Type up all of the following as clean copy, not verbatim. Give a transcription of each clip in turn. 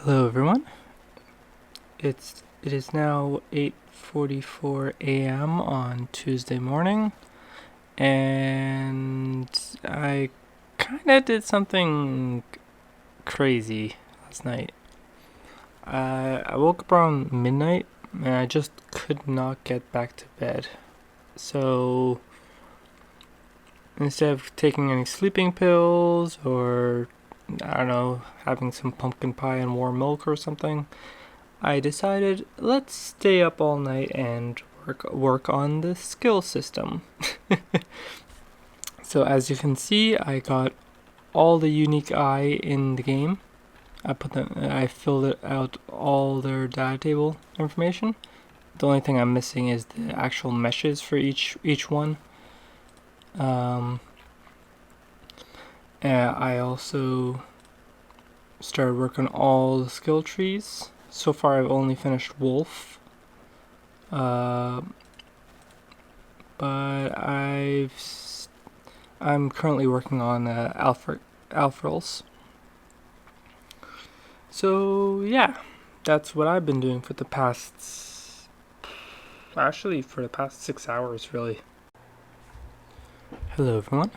Hello everyone. It is now 8:44 a.m. on Tuesday morning, and I kind of did something crazy last night. I woke up around midnight and I just could not get back to bed. So instead of taking any sleeping pills or I don't know, having some pumpkin pie and warm milk or something, I decided let's stay up all night and work on the skill system. So as you can see, I got all the unique eye in the game. I filled it out all their data table information. The only thing I'm missing is the actual meshes for each one. I also started working on all the skill trees. So far I've only finished Wolf. But I'm currently working on Alfrils. So yeah, that's what I've been doing for the past 6 hours really. Hello everyone.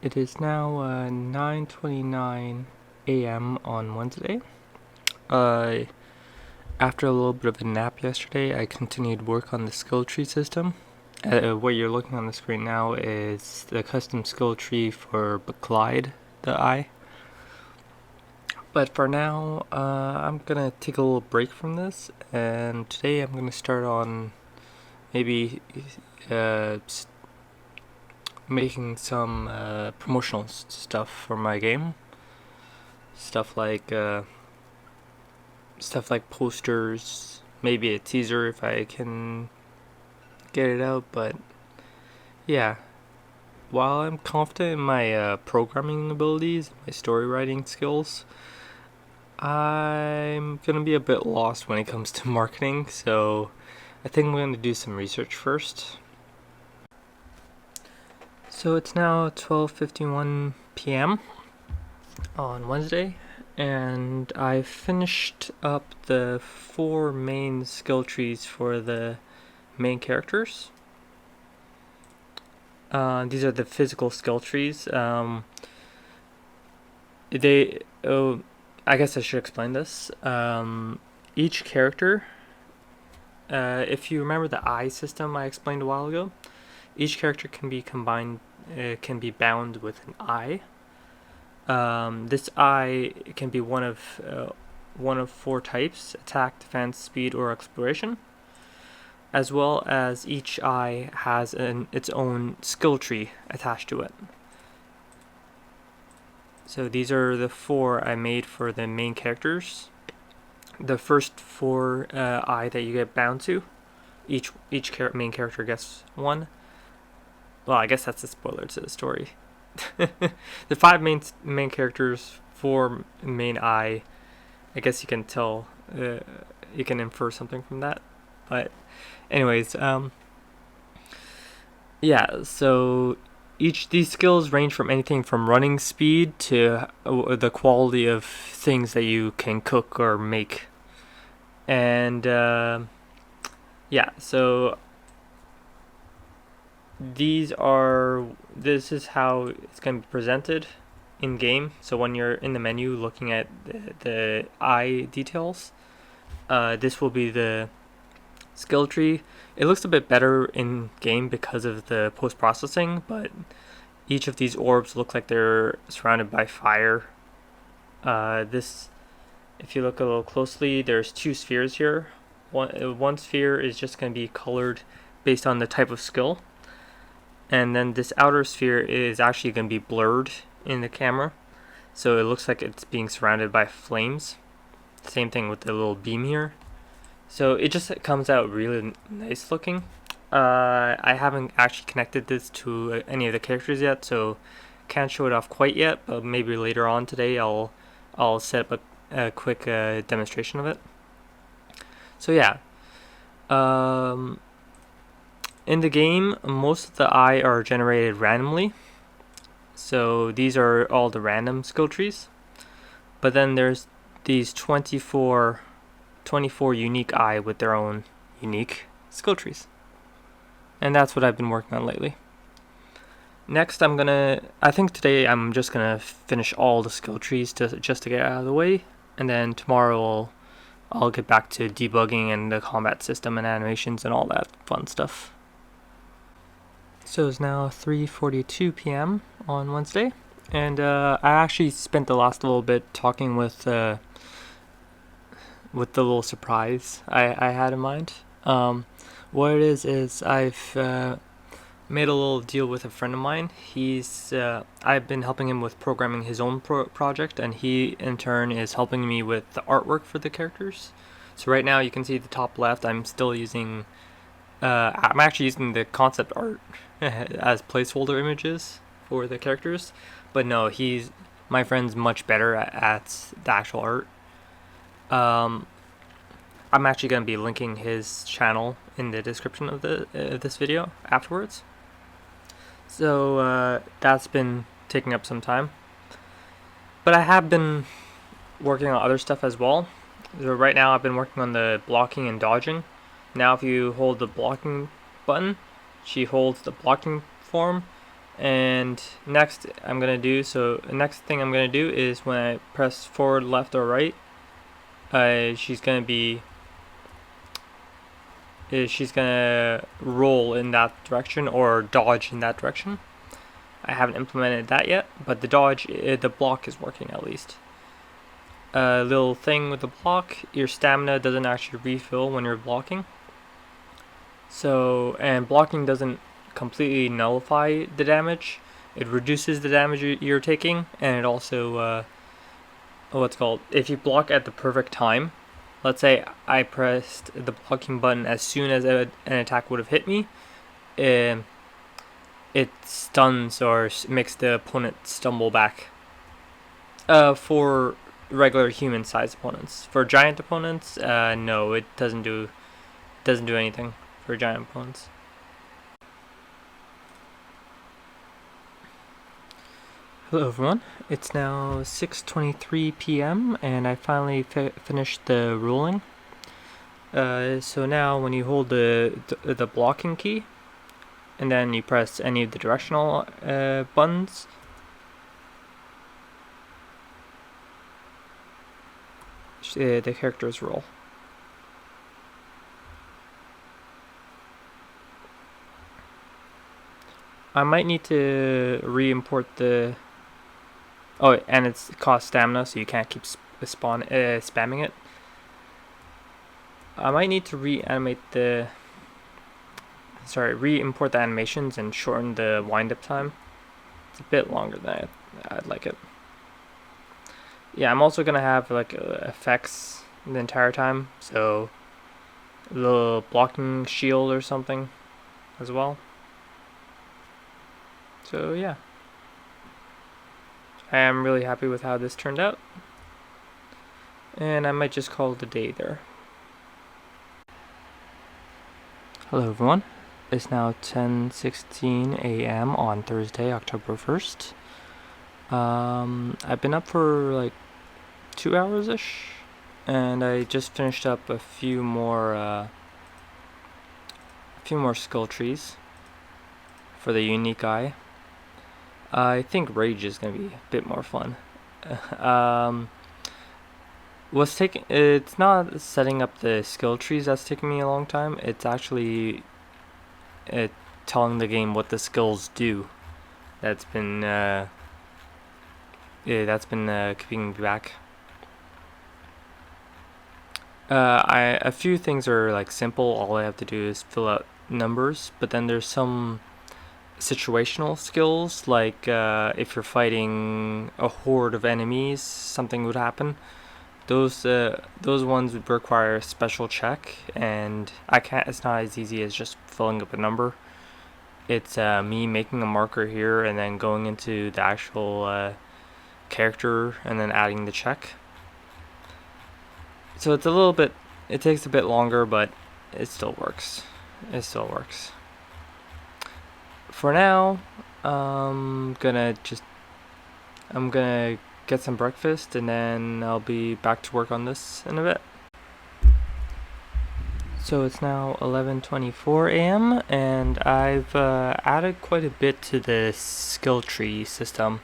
It is now 9:29 a.m. on Wednesday. After a little bit of a nap yesterday, I continued work on the skill tree system. What you're looking on the screen now is the custom skill tree for Clyde, the eye. But for now, I'm gonna take a little break from this, and today I'm gonna start on maybe making some promotional stuff for my game. Stuff like posters, maybe a teaser if I can get it out. But yeah, while I'm confident in my programming abilities, my story writing skills, I'm gonna be a bit lost when it comes to marketing, so I think I'm gonna do some research first. So it's now 12:51 p.m. on Wednesday, and I finished up the 4 main skill trees for the main characters. These are the physical skill trees. I guess I should explain this. Each character, if you remember the eye system I explained a while ago, each character can be bound with an eye. This eye can be one of 4 types: attack, defense, speed, or exploration. As well as each eye has its own skill tree attached to it. So these are the 4 I made for the main characters. The first 4 eye that you get bound to, each main character gets one. Well, I guess that's a spoiler to the story. The 5 main characters, 4 main eye. I guess you can tell, you can infer something from that. But anyways, yeah, so these skills range from anything from running speed to the quality of things that you can cook or make. And yeah, so this is how it's going to be presented in game. So when you're in the menu looking at the eye details, this will be the skill tree. It looks a bit better in game because of the post-processing, but each of these orbs look like they're surrounded by fire. If you look a little closely, there's 2 spheres here. One sphere is just going to be colored based on the type of skill, and then this outer sphere is actually going to be blurred in the camera, so it looks like it's being surrounded by flames. Same thing with the little beam here. So it just comes out really nice looking. I haven't actually connected this to any of the characters yet, so can't show it off quite yet, but maybe later on today I'll set up a quick demonstration of it. So yeah, in the game, most of the eye are generated randomly. So these are all the random skill trees. But then there's these 24 unique eye with their own unique skill trees. And that's what I've been working on lately. Next, I think today I'm just gonna finish all the skill trees just to get out of the way, and then tomorrow I'll get back to debugging and the combat system and animations and all that fun stuff. So it's now 3:42 p.m. on Wednesday, and I actually spent the last little bit talking with the little surprise I had in mind. What it is I've made a little deal with a friend of mine. I've been helping him with programming his own project, and he in turn is helping me with the artwork for the characters. So right now you can see the top left, I'm still using I'm actually using the concept art as placeholder images for the characters, but no, my friend's much better at the actual art. I'm actually going to be linking his channel in the description of this video afterwards. So that's been taking up some time, but I have been working on other stuff as well. So right now I've been working on the blocking and dodging. Now if you hold the blocking button, she holds the blocking form, and next thing I'm going to do is when I press forward, left, or right, she's going to roll in that direction or dodge in that direction. I haven't implemented that yet, but the block is working at least. A little thing with the block, your stamina doesn't actually refill when you're blocking. So, and blocking doesn't completely nullify the damage. It reduces the damage you're taking, and it also, if you block at the perfect time, let's say I pressed the blocking button as soon as an attack would have hit me, it stuns or makes the opponent stumble back. For regular human-sized opponents. For giant opponents, no, it doesn't do anything for giant opponents. Hello everyone, it's now 6:23 p.m. and I finally finished the ruling. So now when you hold the blocking key and then you press any of the directional buttons, the characters roll. I might need to re-import the... Oh, and it costs stamina, so you can't keep spamming it. I might need to re-import the animations and shorten the wind-up time. It's a bit longer than I'd like it. Yeah, I'm also gonna have like effects the entire time, so a little blocking shield or something as well. So yeah, I am really happy with how this turned out, and I might just call it a day there. Hello everyone, it's now 10:16 a.m. on Thursday, October 1st. I've been up for like 2 hours-ish, and I just finished up a few more skill trees for the unique eye. I think Rage is going to be a bit more fun. It's not setting up the skill trees that's taking me a long time. It's actually telling the game what the skills do. That's been keeping me back. A few things are like simple. All I have to do is fill out numbers, but then there's some situational skills, like if you're fighting a horde of enemies, something would happen. Those ones would require a special check, and it's not as easy as just filling up a number. It's me making a marker here and then going into the actual character and then adding the check. So it takes a bit longer, but it still works. For now, I'm gonna get some breakfast, and then I'll be back to work on this in a bit. So it's now 11:24 a.m. and I've added quite a bit to the skill tree system.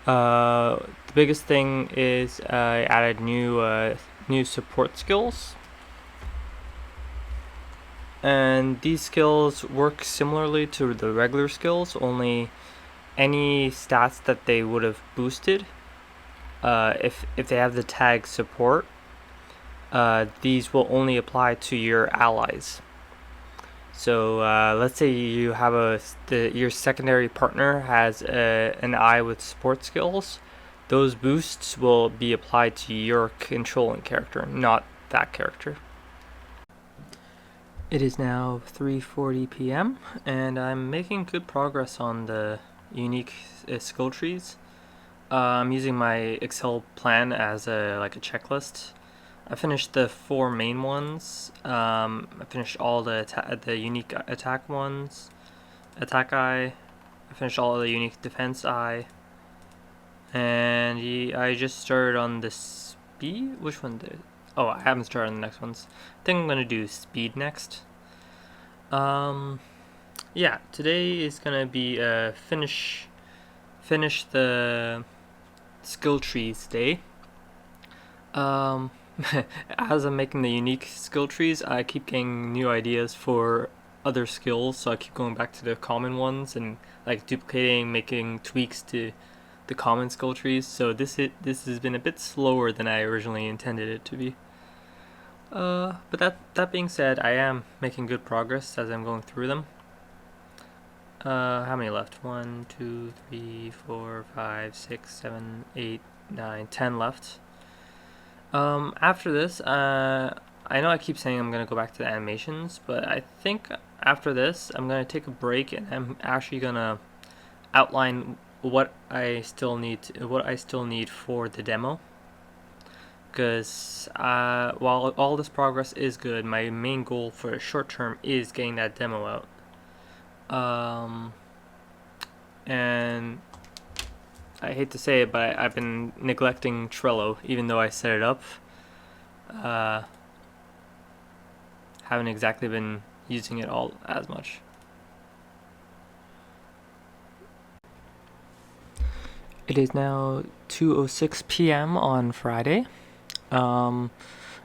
The biggest thing is I added new support skills, and these skills work similarly to the regular skills, only any stats that they would have boosted if they have the tag support, these will only apply to your allies. So let's say you have your secondary partner has an eye with support skills. Those boosts will be applied to your controlling character, not that character. It is now 3:40 p.m. and I'm making good progress on the unique skill trees. I'm using my Excel plan as a checklist. I finished the 4 main ones. I finished all the unique attack ones, attack eye. I finished all the unique defense eye, and I just started on the speed. Which one did? Oh, I haven't started on the next ones. I think I'm gonna do speed next. Yeah, today is gonna be finish the skill trees day. As I'm making the unique skill trees, I keep getting new ideas for other skills, so I keep going back to the common ones and like duplicating, making tweaks to the common skill trees. So this has been a bit slower than I originally intended it to be. But that being said, I am making good progress as I'm going through them. How many left? 1, 2, 3, 4, 5, 6, 7, 8, 9, 10 left. After this, I know I keep saying I'm going to go back to the animations, but I think after this, I'm going to take a break and I'm actually going to outline what I still need for the demo. Because while all this progress is good, my main goal for the short term is getting that demo out. And I hate to say it, but I've been neglecting Trello, even though I set it up. Haven't exactly been using it all as much. It is now 2:06 p.m. on Friday.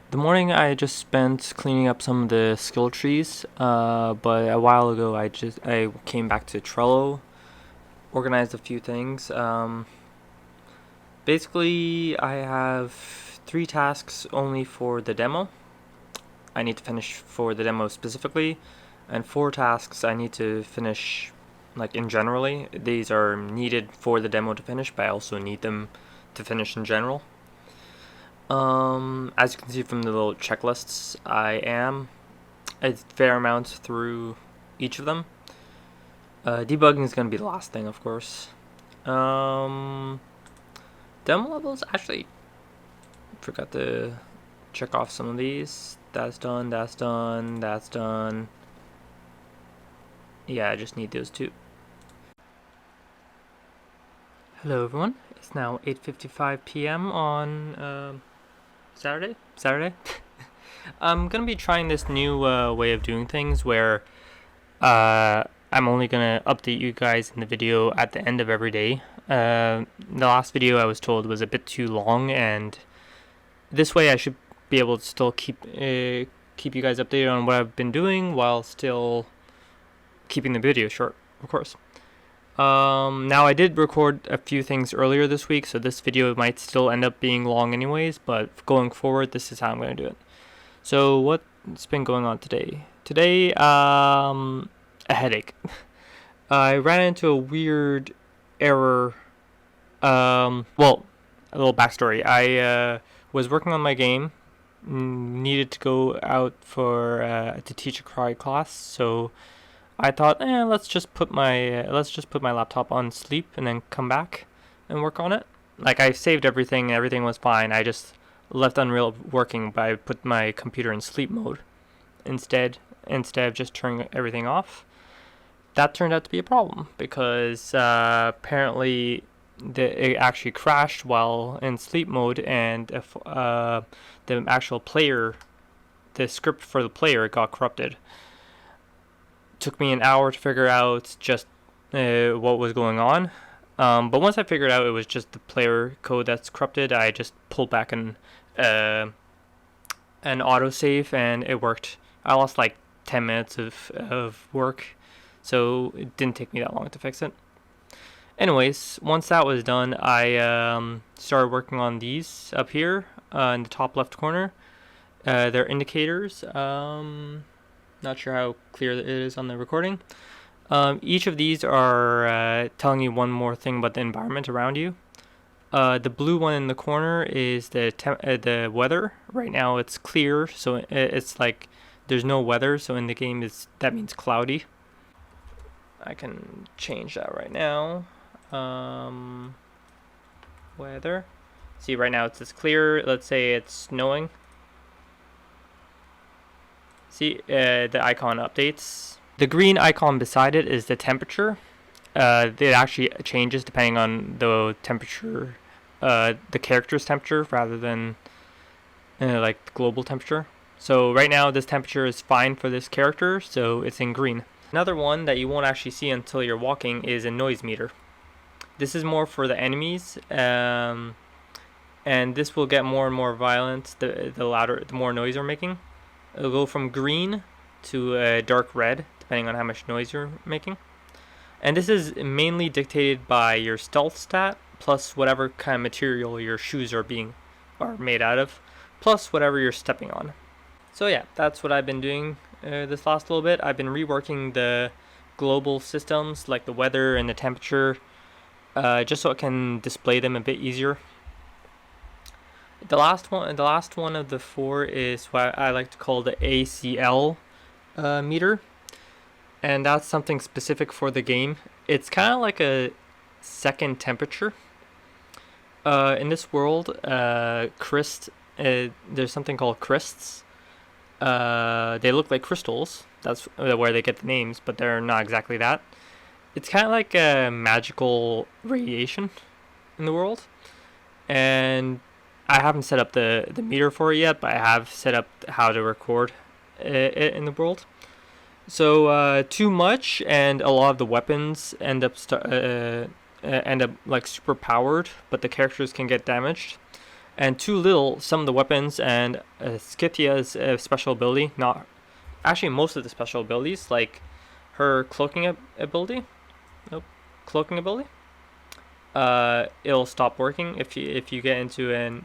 The morning I just spent cleaning up some of the skill trees, but a while ago I came back to Trello, organized a few things. Basically, I have 3 tasks only for the demo. I need to finish for the demo specifically, and 4 tasks I need to finish like in generally. These are needed for the demo to finish, but I also need them to finish in general. As you can see from the little checklists, I am a fair amount through each of them. Debugging is going to be the last thing, of course. Demo levels, actually forgot to check off some of these. That's done, that's done, that's done. Yeah, I just need those 2. Hello everyone, it's now 8:55 p.m. on Saturday? I'm gonna be trying this new way of doing things where I'm only gonna update you guys in the video at the end of every day. The last video I was told was a bit too long, and this way I should be able to still keep you guys updated on what I've been doing while still keeping the video short, of course. Now I did record a few things earlier this week, so this video might still end up being long anyways, but going forward, this is how I'm going to do it. So what's been going on today? Today, a headache. I ran into a weird error. Well, a little backstory. I was working on my game, needed to go out for to teach a karate class, so I thought, let's just put my laptop on sleep and then come back and work on it. Like, I saved everything was fine. I just left Unreal working, but I put my computer in sleep mode instead of just turning everything off. That turned out to be a problem because apparently it actually crashed while in sleep mode, and the actual player, the script for the player, got corrupted. Took me an hour to figure out just what was going on. But once I figured out it was just the player code that's corrupted, I just pulled back an autosave, and it worked. I lost like 10 minutes of work, so it didn't take me that long to fix it. Anyways, once that was done, I started working on these up here in the top left corner. They're indicators. Not sure how clear it is on the recording. Each of these are telling you one more thing about the environment around you. The blue one in the corner is the weather. Right now it's clear, so it's like there's no weather, so in the game that means cloudy. I can change that right now. Weather. See, right now it's clear. Let's say it's snowing. See, the icon updates. The green icon beside it is the temperature. It actually changes depending on the temperature, the character's temperature, rather than like the global temperature. So right now this temperature is fine for this character, so it's in green. Another one that you won't actually see until you're walking is a noise meter. This is more for the enemies, and this will get more and more violent the louder, the more noise you're making. It'll go from green to dark red, depending on how much noise you're making. And this is mainly dictated by your stealth stat, plus whatever kind of material your shoes are made out of, plus whatever you're stepping on. So yeah, that's what I've been doing this last little bit. I've been reworking the global systems, like the weather and the temperature, just so it can display them a bit easier. The last one of the four is what I like to call the ACL meter, and that's something specific for the game. It's kind of like a second temperature. In this world, there's something called crysts. They look like crystals. That's where they get the names, but they're not exactly that. It's kind of like a magical radiation in the world, and I haven't set up the meter for it yet, but I have set up how to record it in the world. So too much, and a lot of the weapons end up like super powered, but the characters can get damaged. And too little, some of the weapons and Scythia's special ability, not actually most of the special abilities, like her cloaking ability, it'll stop working if you get into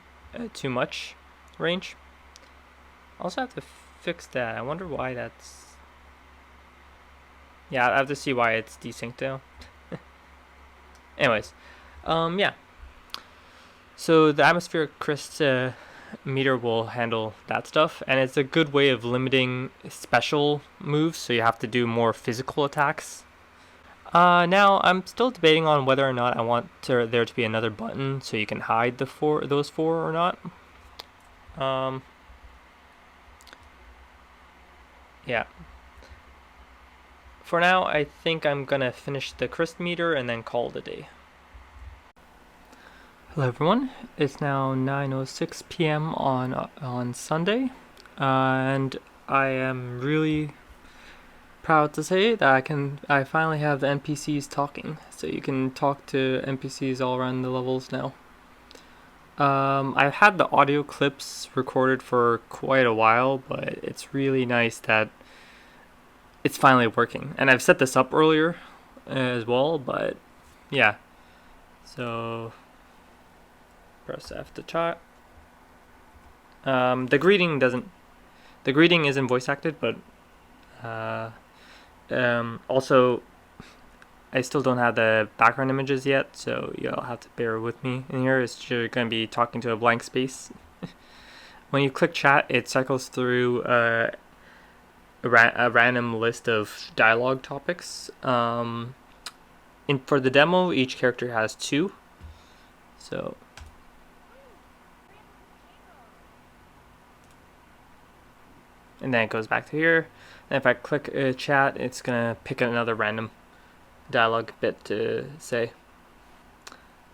too much range. I also have to fix that. I wonder why that's. Yeah, I have to see why it's desynced now. Anyways, yeah. So the atmospheric crest meter will handle that stuff, and it's a good way of limiting special moves, so you have to do more physical attacks. Now I'm still debating on whether or not I want there to be another button so you can hide those four or not. Yeah. For now, I think I'm gonna finish the crest meter and then call it a day. Hello everyone, it's now 9:06 p.m. on Sunday, and I am really proud to say that I finally have the NPCs talking, so you can talk to NPCs all around the levels now. I've had the audio clips recorded for quite a while, but it's really nice that it's finally working. And I've set this up earlier as well, but yeah. So press F to chat. The greeting isn't voice acted, but also I still don't have the background images yet, so you'll have to bear with me in here. You're going to be talking to a blank space. When you click chat, it cycles through a random list of dialogue topics. For the demo, each character has 2. So and then it goes back to here. And if I click chat, it's gonna pick another random dialogue bit to say.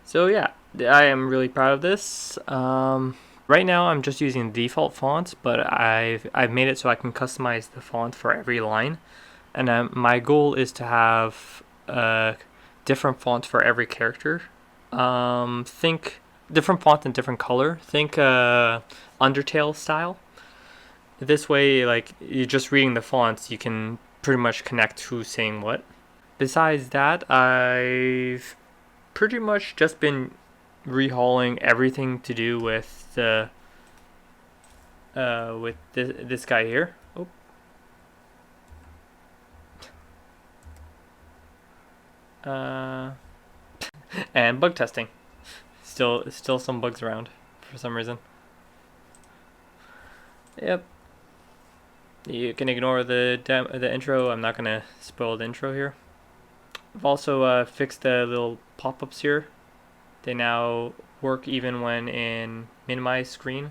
So yeah, I am really proud of this. Right now I'm just using the default font, but I've made it so I can customize the font for every line, and my goal is to have different fonts for every character. Think different font and different color. Think Undertale style. This way, like, you're just reading the fonts, you can pretty much connect who's saying what. Besides that, I've pretty much just been rehauling everything to do with the with this guy here. Oh. And bug testing. Still some bugs around for some reason. Yep. You can ignore the intro. I'm not gonna spoil the intro here. I've also fixed the little pop-ups here. They now work even when in minimized screen.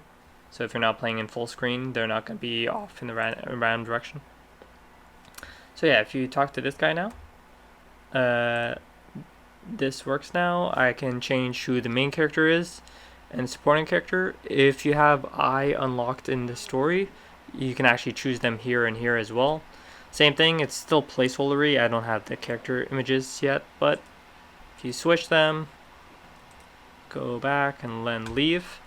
So if you're not playing in full screen, they're not going to be off in the random direction. So yeah, if you talk to this guy now, this works now. I can change who the main character is and supporting character. If you have I unlocked in the story, you can actually choose them here and here as well. Same thing, it's still placeholdery. I don't have the character images yet, but if you switch them, go back and then leave,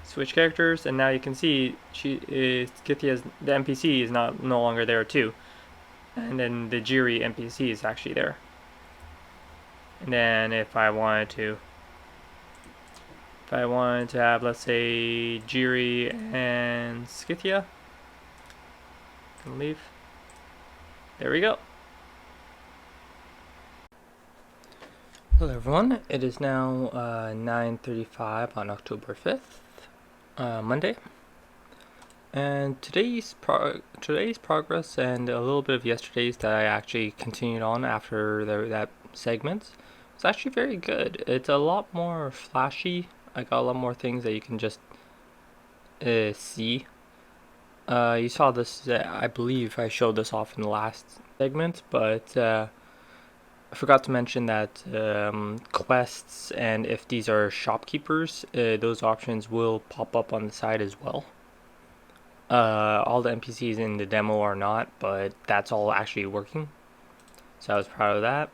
switch characters, and now you can see Scythia's, the NPC is no longer there too, and then the Jiri NPC is actually there. And then if I wanted to have, let's say, Jiri and Scythia, I can leave. There we go. Hello everyone, it is now 9:35 on October 5th, Monday, and today's progress and a little bit of yesterday's that I actually continued on after that segment was actually very good. It's a lot more flashy. I got a lot more things that you can just see. You saw this, I believe I showed this off in the last segment, but I forgot to mention that quests, and if these are shopkeepers, those options will pop up on the side as well. All the NPCs in the demo are not, but that's all actually working. So I was proud of that.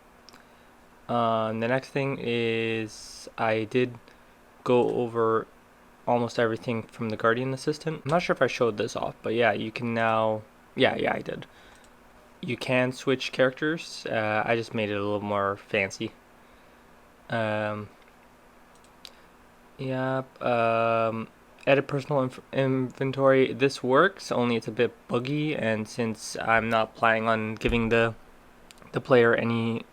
The next thing is I did go over almost everything from the Guardian Assistant. I'm not sure if I showed this off, but yeah, you can now... Yeah, I did. You can switch characters. I just made it a little more fancy. Edit personal inventory. This works, only it's a bit buggy, and since I'm not planning on giving the player any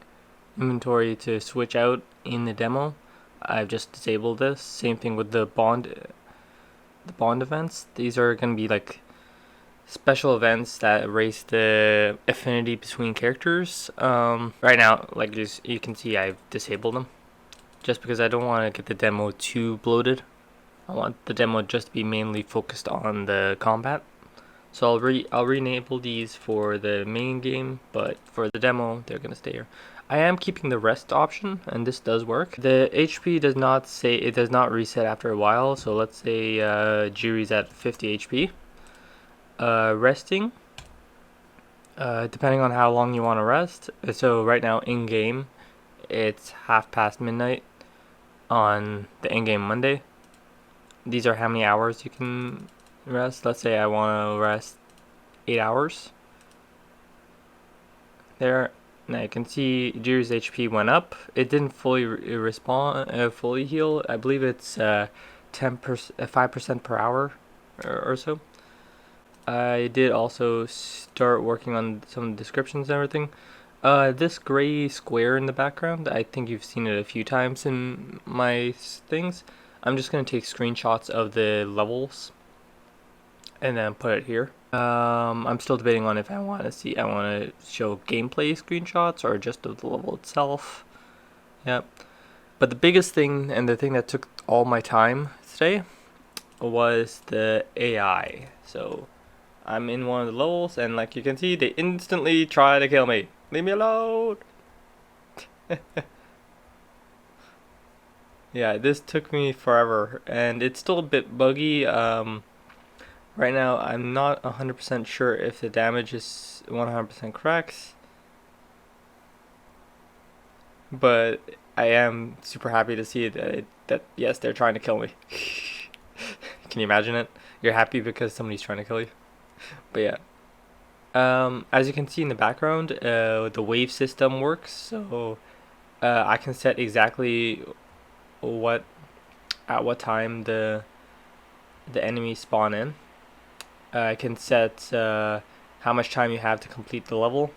inventory to switch out in the demo, I've just disabled this. Same thing with the bond events. These are going to be like special events that raise the affinity between characters. Right now, like you can see, I've disabled them just because I don't want to get the demo too bloated. I want the demo just to be mainly focused on the combat. So I'll re-enable these for the main game, but for the demo, they're gonna stay here. I am keeping the rest option, and this does work. The HP does not reset after a while. So let's say Jiri's at 50 HP. Resting, depending on how long you want to rest. So right now in game, it's midnight on the in-game Monday. These are how many hours you can rest. Let's say I want to rest 8 hours. There. Now you can see Jiri's HP went up. It didn't fully fully heal. I believe it's 5% per hour or so. I did also start working on some descriptions and everything. This gray square in the background, I think you've seen it a few times in my things. I'm just going to take screenshots of the levels and then put it here. I'm still debating on if I want to show gameplay screenshots or just of the level itself. Yep. But the biggest thing, and the thing that took all my time today, was the AI. So I'm in one of the levels, and like you can see, they instantly try to kill me. Leave me alone! Yeah, this took me forever, and it's still a bit buggy. Right now, I'm not 100% sure if the damage is 100% correct, but I am super happy to see that yes, they're trying to kill me. Can you imagine it? You're happy because somebody's trying to kill you. But yeah. As you can see in the background, the wave system works, so I can set exactly what at what time the enemies spawn in. I can set how much time you have to complete the level,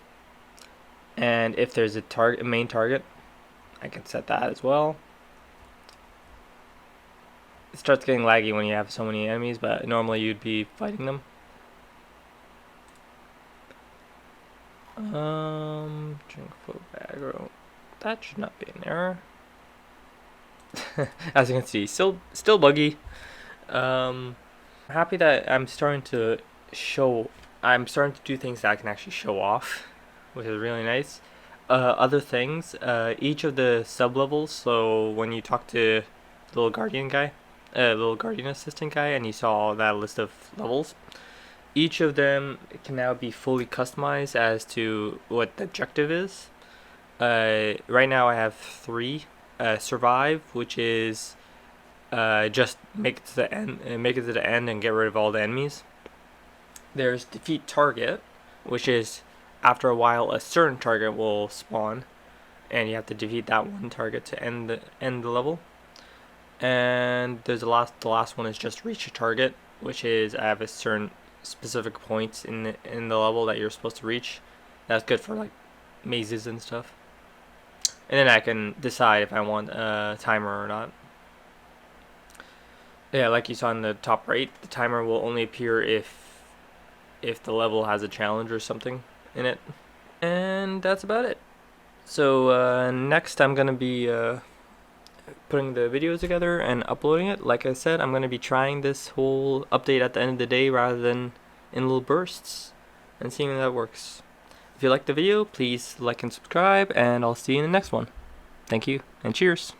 and if there's a main target, I can set that as well. It starts getting laggy when you have so many enemies, but normally you'd be fighting them. Drink food aggro. That should not be an error. As you can see, still buggy. I'm happy that I'm starting to do things that I can actually show off, which is really nice. Other things, each of the sub levels. So when you talk to the little guardian guy, little guardian assistant guy, and you saw that list of levels, each of them can now be fully customized as to what the objective is. Right now I have three. Survive, which is just make it to the end, and get rid of all the enemies. There's defeat target, which is after a while a certain target will spawn, and you have to defeat that one target to end the level. And there's the last one is just reach a target, which is I have a certain specific points in the level that you're supposed to reach. That's good for like mazes and stuff. And then I can decide if I want a timer or not. Yeah, like you saw in the top right, the timer will only appear if the level has a challenge or something in it. And that's about it. So next I'm going to be putting the videos together and uploading it. Like I said, I'm going to be trying this whole update at the end of the day rather than in little bursts and seeing if that works. If you liked the video, please like and subscribe, and I'll see you in the next one. Thank you, and cheers!